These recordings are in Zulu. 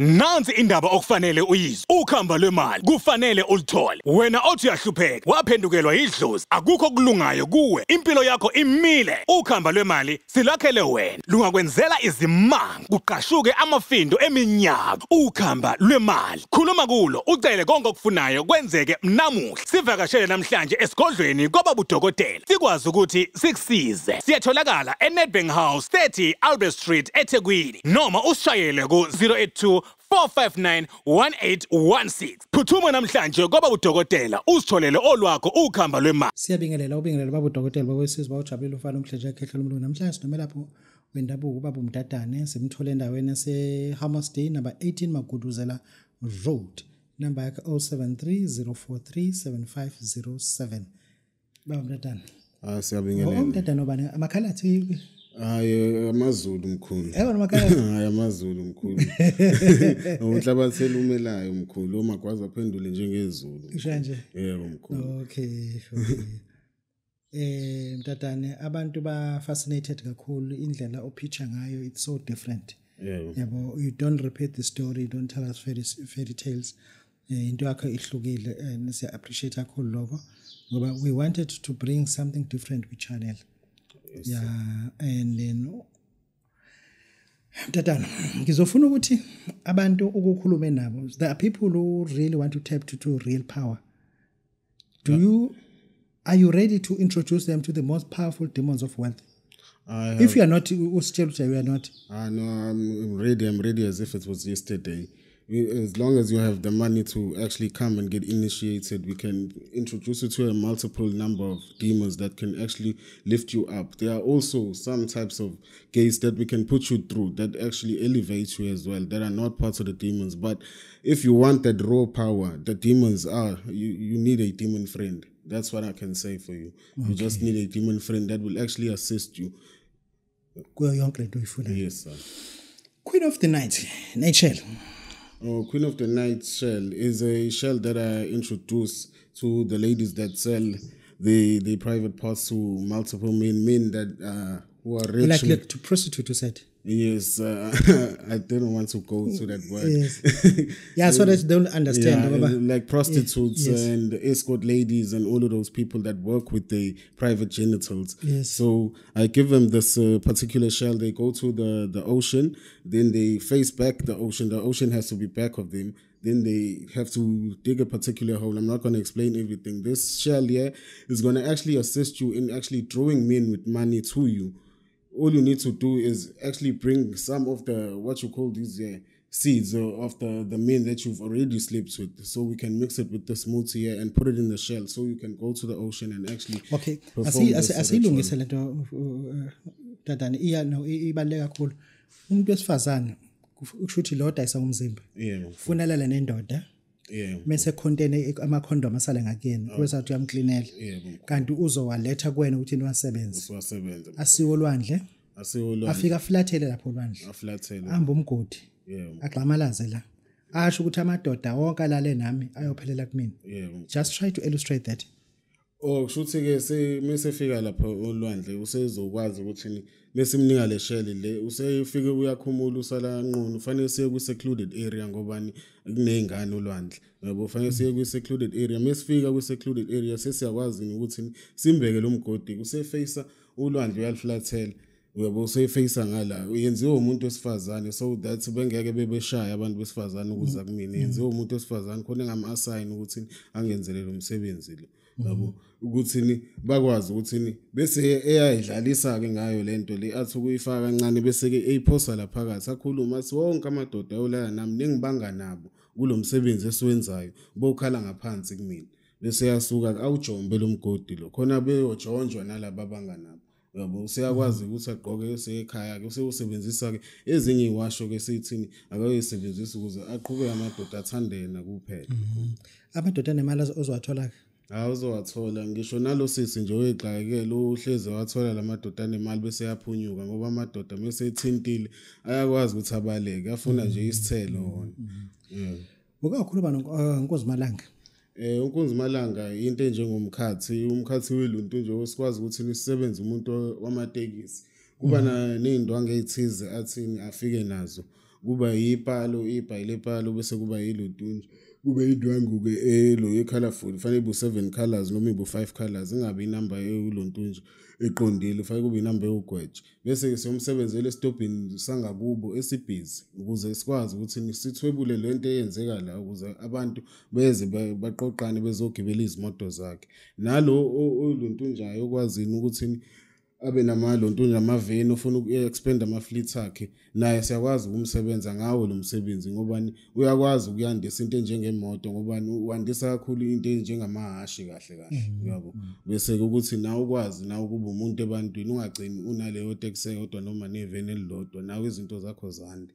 Nansi indaba okufanele uyizwe. Ukhamba lwemali kufanele ulithole. Wena othi uyahlupheka, waphendukelwa idlozi, akukho kulungayo kuwe. Impilo yakho imile. Ukhamba lwemali silakhele wena. Lungakwenzela izimanga, kuqashuke amafindo eminyaka. Ukhamba lwemali. Khuluma kulo, ucele konke okufunayo kwenzeke namuhla. Sivakashele namhlanje esigodlweni kwaBabu Dokotela. Sikwazi ukuthi sikusize. Siyatholakala eNedbank House 30 Albert Street eThekwini noma usishayele ku 082 459 1816. Phuthuma namhlanje kwaBabu Dokotela usitholele olwakho ukhamba lwemali. Siyabingelela Babu Dokotela bakwesizwe bawujabulile ufana umhleja ekhehla lomlungu namhlanje sinomela lapho wendabuko Babu Mdadane simthole endaweni yaseHammersdale number 18 Maguduzela Road number yakhe 0730437507. Babu Mdadane. Siyabingelela. Mdadane obani amakhalathi Hayi amaZulu mkhulu. Yebo amakhalathi. Hayi amaZulu mkhulu. Uhlabathela umelayo mkhulu omagwaza aphendule njengezulu. Isho nje. Yebo mkhulu. Okay. Mdadane abantu ba fascinated kakhulu indlela opitcha ngayo, it's so different. Yebo, you don't repeat the story, you don't tell us fairy tales. Into yakho ihlukile and siya appreciate kakhulu lokho ngoba we wanted to bring something different with channel. Yes, yeah, and then Mdadane ngizofuna ukuthi abantu ukukhuluma nabo, there are people who really want to tap to real power. Are you ready to introduce them to the most powerful demons of wealth? If you are not, you are not. No, I'm ready as if it was yesterday. As long as you have the money to actually come and get initiated, we can introduce you to a multiple number of demons that can actually lift you up. There are also some types of gates that we can put you through that actually elevate you as well, that are not parts of the demons. But if you want that raw power, the demons are, you need a demon friend. That's what I can say for you. Okay. You just need a demon friend that will actually assist you. Yes, sir. Queen of the Night, Shell. Oh, Queen of the Night shell is a shell that I introduce to the ladies that sell the private parts to multiple men that who are rich. Like to prostitute, you said? Yes, I didn't want to go to that word. Yes. Yeah, so that they don't understand. Yeah, like prostitutes and escort ladies and all of those people that work with the private genitals. Yes. So I give them this particular shell. They go to the ocean, then they face back the ocean. The ocean has to be back of them. Then they have to dig a particular hole. I'm not going to explain everything. This shell here is going to actually assist you in actually drawing men with money to you. All you need to do is actually bring some of the, what you call these seeds of the men that you've already slept with. So we can mix it with the smoothie here and put it in the shell. So you can go to the ocean and actually perform this asilungise lento Dadane ibaleka kakhulu. Umuntu wesifazane kushuthi lo dayisa umzimba. Ufuna lala nendoda. Mase contain ama-condom asale ngakuyena kwesa uthi uyamklinela kanti uzowaletha kuwena ukuthi niwasebenze asiwo olwandle afika flathele lapho olwandle amba umgodi agxamalaze la asho ukuthi amadoda wonke alale nami ayophelela kumina. Just try to illustrate that. Kushuthi ke mesefika lapha olwandle usezokwazi ukuthi mesimnika le shell le usefika uyakhumula usala nqunu ufanele siye ku secluded area ngobani kunezingane olwandle yabo ufanele siye ku secluded area mesifika ku secluded area sesiyakwazi ukuthi simbeke lo mgodi useface olwandle uyaliflathela yabo useface ngala uyenziwe umuntu wesifazane so that bengeke bebeshaya abantu besifazane ukuza kumina yenziwe umuntu wesifazane khona ngama-assign ukuthi angenzelele umsebenzi lo yabo ukuthi bakwazi ukuthi bese eyayidlalisa ke ngayo lento le athi ukuyifaka kancane bese ke eyiphosa la phakathi akhuluma athi wonke amadoda ayolala nami ningibanga nabo kulomsebenzi esiwenzayo bokhala ngaphansi kumina bese yasuka awujombe lo mgodi lo khona beyojonjwa nalabo abanga nabo yabo useyakwazi ukuthi agqoke esekhaya ke usebenzisa ke ezinye iwasho ke sithini akayisebenzisa ukuze aqhubeke amadoda athandena kuphela. Amadoda nemali ozowathola ke awuzowathola ngisho nalo sisi nje oyexakekela uhleze wathola lamadoda nemali bese yaphunyuka ngoba amadoda mase ethintile ayakwazi ukuthi abaleke afuna nje isithelo wona. Ukakhuluma noNkosi Malanga. Unkunzi Malanga into njengomkhathi umkhathi weluntu nje osikwazi ukuthi nisebenze umuntu wamatekisi kuba nezindwangu ezithize athini afike nazo kuba yipalo lepalo bese kuba yilutunja kube indwangu ke lo colorful fanele bu 7 colors noma ibu 5 colors ingabe inamba elontunja eqondile fanele kube inamba ewugwethe bese ke siyomsebenzele estobhini sangakubo esibhizi ukuze sikwazi ukuthi sithwebule lento eyenzeka la ukuze abantu beze baqoqane bezogibela izimoto zakhe nalo oluntunjayo okwazini ukuthi abe namalontunja namaveni ufuna uku-expand ama-fleet akhe naye siyakwazi ukumsebenza ngawo lo msebenzi ngobani uyakwazi ukuyandisa into enjengemoto ngobani wandisa kakhulu into enjengamahashi kahle uyabo bese ukuthi nawe ukwazi nawe kuba umuntu ebantwini ungagcini unaleyo taxi eyodwa noma neveni elilodwa nawe izinto zakho zande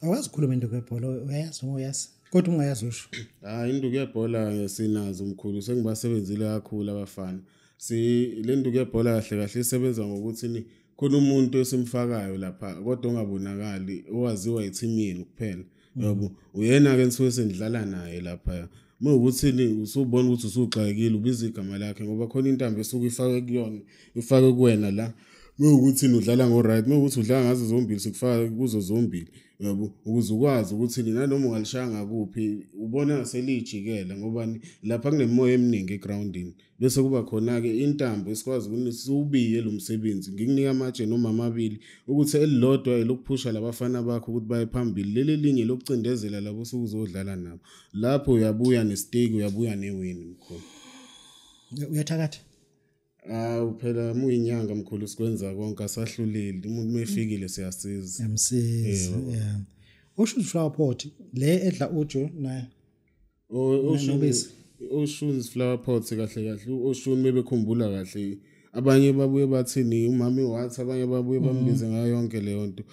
awazi ukukhuluma into yebhola uyayazi noma uyazi kodwa ungayazi usho into yebhola sinazo umkhulu sengibasebenzile kakhulu abafana le nduku yebhola kahle kahle isebenza ngokuthi khona umuntu esimfakayo lapha kodwa ongabonakali owaziwa i-team yenu kuphela yabo uyena ke nisuke sendidlala naye lapha mawukuthi usubona ukuthi usuxakekile ubiza igama lakhe ngoba khona intambo esuke ifake kuyona ifake kuwena la mawukuthi udlala ngo right mawukuthi udlala ngazo zombili sikufaka kuzo zombili yabo ukuze ukwazi ukuthi noma ungalishanga kuphi ubona selijikela ngoba lapha kunemoya eminingi egroundini bese kuba khona ke intambo esikwazi ukunisubiye lo msebenzi ngikunika amatshe noma amabili ukuthi elilodwa elokuphusha labafana bakho ukuthi baye phambili leli linye lokucindezela labo sokuzodlala nabo lapho uyabuya nestake uyabuya newin mkhulu uyathakatha phela muyinyanga mkhulu sikwenza konke asahluleli umuntu mefikile siyasiza yamsiza usho flower pot le edla ujo naye Oshun's flower pot kahle kahle Oshun mebekhumbula kahle abanye babuye bathini umama wathi abanye babuye bambize ngayo yonke leyo nto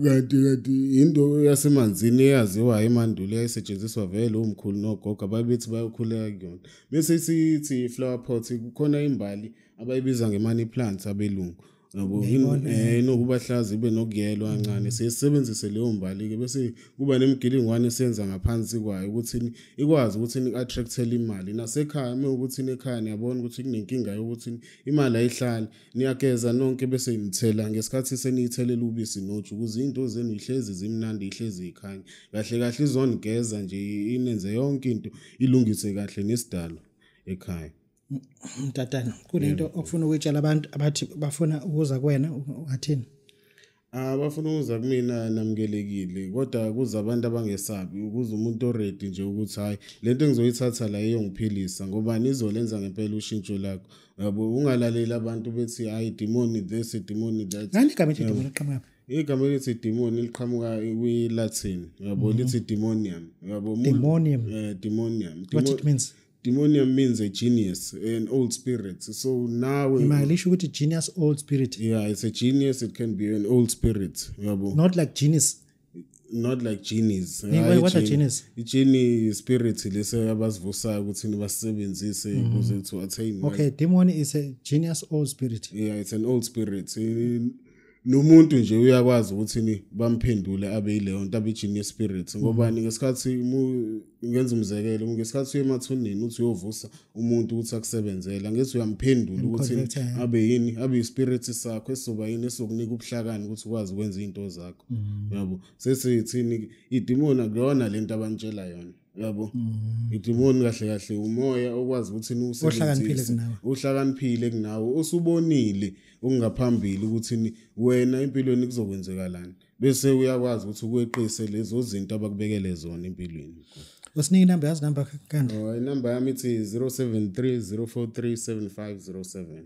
kanti into yasemanzini eyaziwa emandulo yayisetshenziswa vele umkhulu nogogo ababethi bayokhuleka kuyona bese sithi flower pot kukhona imbali abayibiza nge-money plants abelungu yabo nokubahlaza ibe nokuyelwa kancane siyisebenzise leyo mbali ke bese kuba nemigilingwane esenza ngaphansi kwayo ukuthi ikwazi ukuthi attractele imali nasekhaya ukuthi ekhaya niyabona ukuthi kunenkinga yokuthi imali ayihlali niyageza nonke bese nithela ngesikhathi seniyithele ubisi noju ukuze into zenu ihlezi zimnandi ihlezi ikhanya kahle kahle izonigeza nje inenze yonke into ilungise kahle nesidalo ekhaya Mdadane kunento okufuna ukuyitshela abantu abathi bafuna ukuza kuwena ungathini bafuna ukuza kumina namkelekile kodwa kuza abantu abangesabi ukuze umuntu already nje ukuthi hayi lento engizoyithatha la eyongiphilisa ngoba nizolenza ngempela ushintsho lakho yabo ungalaleli abantu bethi hayi demon this demon that ngani igama ethi demon liqhamuka igama elithi demon liqhamuka kwi-Latin yabo lithi demonium yabo demonium what it means Demonium means a genius, an old spirit. So now imalisho ukuthi genius old spirit. Yeah, it's a genius, it can be an old spirit. Not like genius. Not like genies. What are genius? Genie spirit lese abasivusayo ukuthi basebenzise ukuze to attain. Okay, demon is a genius old spirit. Yeah, it's an old spirit. Nomuntu nje uyakwazi ukuthi bamphendule abe ileyo nto abe genius spirit ngoba ngesikhathi ngenza umzekelo ngesikhathi uyemathuneni uthi uyovusa umuntu ukuthi akusebenzela ngethi uyamphendula ukuthi abe yini abe ispirit sakho esoba yini esokunika ubuhlakani ukuthi ukwazi ukwenza izinto zakho yabo sesithini idemon akuyona lento abantshela yona yabo idemon kahle kahle umoya okwazi ukuthi usebenzise uhlakaniphile kunawe usubonile ungaphambili ukuthi wena empilweni kuzokwenzekalani bese uyakwazi ukuthi ukweqise lezo zinto abakubekele zona empilweni usinike inamba yazi number kanti inamba yami ithi 0730437507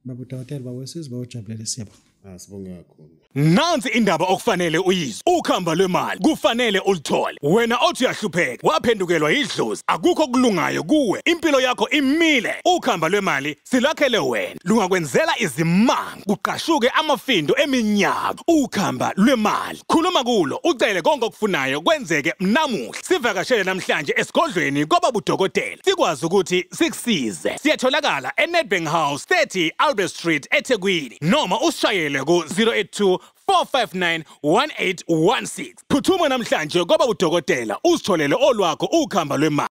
Babu Dokotela bawesizwe bawujabulele siyabo sibonge kakhulu Nansi indaba okufanele uyizwe ukhamba lwemali kufanele ulithole wena othi uyahlupheka waphendukelwa idlozi akukho kulungayo kuwe impilo yakho imile ukhamba lwemali silakhele wena lungakwenzela izimanga kuqashuke amafindo eminyaka ukhamba lwemali khuluma kulo ucele konke okufunayo kwenzeke namuhla sivakashele namhlanje esigodlweni kwaBabu Dokotela sikwazi ukuthi sikusize siyatholakala eNedbank House 30 Albert Street eThekwini noma usishayele ku 082 4591816 phuthuma namhlanje kwaBabu Dokotela usitholele olwakho ukhamba lwemali